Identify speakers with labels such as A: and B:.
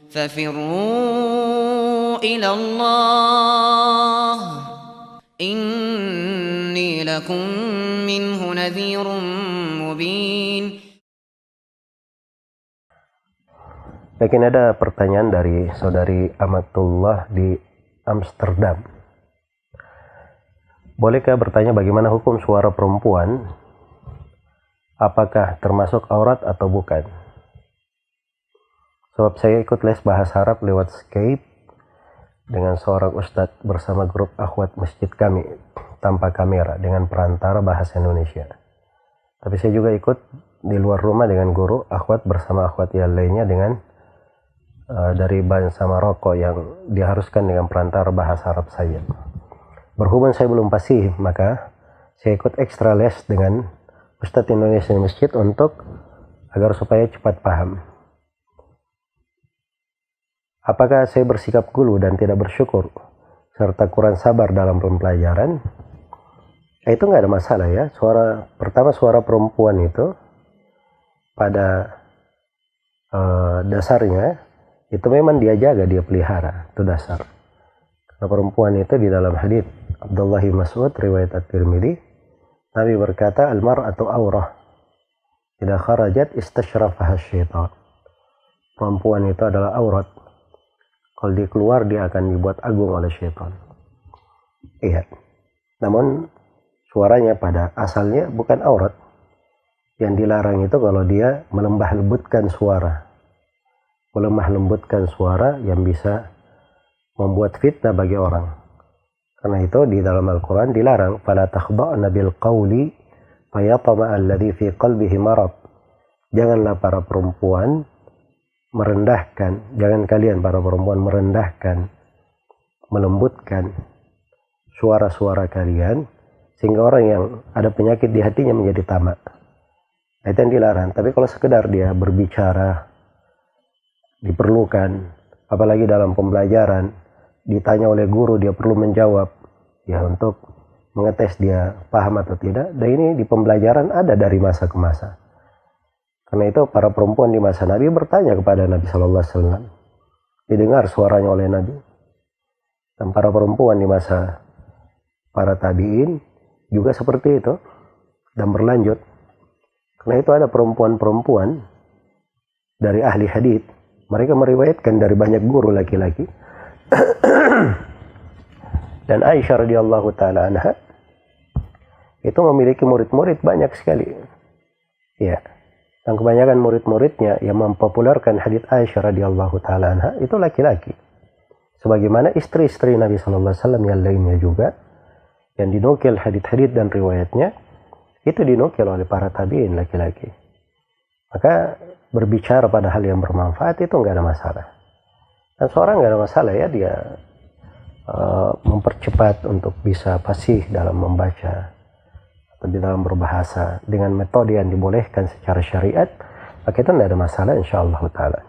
A: ففروا إلى الله إني لكم منه نذير مبين.
B: Mungkin ada pertanyaan dari saudari Amatullah di Amsterdam. Bolehkah bertanya bagaimana hukum suara perempuan? Apakah termasuk aurat atau bukan? Sebab saya ikut les bahasa Arab lewat Skype dengan seorang ustadz bersama grup akhwat masjid kami tanpa kamera dengan perantara bahasa Indonesia. Tapi saya juga ikut di luar rumah dengan guru akhwat bersama akhwat yang lainnya dengan dari bangsa Maroko yang diharuskan dengan perantara bahasa Arab saja. Berhubung saya belum fasih, maka saya ikut ekstra les dengan Ustadz Indonesia di masjid untuk agar supaya cepat paham. Apakah saya bersikap gulu dan tidak bersyukur serta kurang sabar dalam pembelajaran? Itu nggak ada masalah ya. Suara perempuan itu pada dasarnya itu memang dia jaga, dia pelihara, itu dasar. Karena perempuan itu di dalam hadits Abdullah bin Mas'ud riwayat At-Tirmidzi, Nabi berkata, al-mar'atu aurah idza kharajat istashrafaha syaitan. Perempuan itu adalah aurat. Kalau dia keluar dia akan dibuat agung oleh syaitan. Iya. Namun suaranya pada asalnya bukan aurat. Yang dilarang itu kalau dia melemah lembutkan suara yang bisa membuat fitnah bagi orang. Karena itu di dalam Al-Quran dilarang, fala takhda'na bil qawli fayatama'a alladhi fi qalbihi marad. Jangan kalian para perempuan merendahkan, melembutkan suara-suara kalian sehingga orang yang ada penyakit di hatinya menjadi tamak. Itu yang dilarang. Tapi kalau sekedar dia berbicara diperlukan, apalagi dalam pembelajaran, ditanya oleh guru dia perlu menjawab ya untuk mengetes dia paham atau tidak. Dan ini di pembelajaran ada dari masa ke masa. Karena itu para perempuan di masa Nabi bertanya kepada Nabi Sallallahu Alaihi Wasallam, didengar suaranya oleh Nabi. Dan para perempuan di masa para tabi'in juga seperti itu dan berlanjut. Karena itu ada perempuan-perempuan dari ahli hadits, mereka meriwayatkan dari banyak guru laki-laki. Dan Aisyah radhiyallahu taala anha itu memiliki murid-murid banyak sekali. Ya. Dan kebanyakan murid-muridnya yang mempopulerkan hadits Aisyah radhiyallahu taala anha itu laki-laki. Sebagaimana istri-istri Nabi sallallahu alaihi wasallam yang lainnya juga yang dinukil hadits-hadits dan riwayatnya itu dinukil oleh para tabi'in laki-laki. Maka berbicara pada hal yang bermanfaat itu nggak ada masalah. Dan seorang nggak ada masalah ya dia mempercepat untuk bisa fasih dalam membaca atau di dalam berbahasa dengan metode yang dibolehkan secara syariat, maka itu tidak ada masalah insyaallah taala.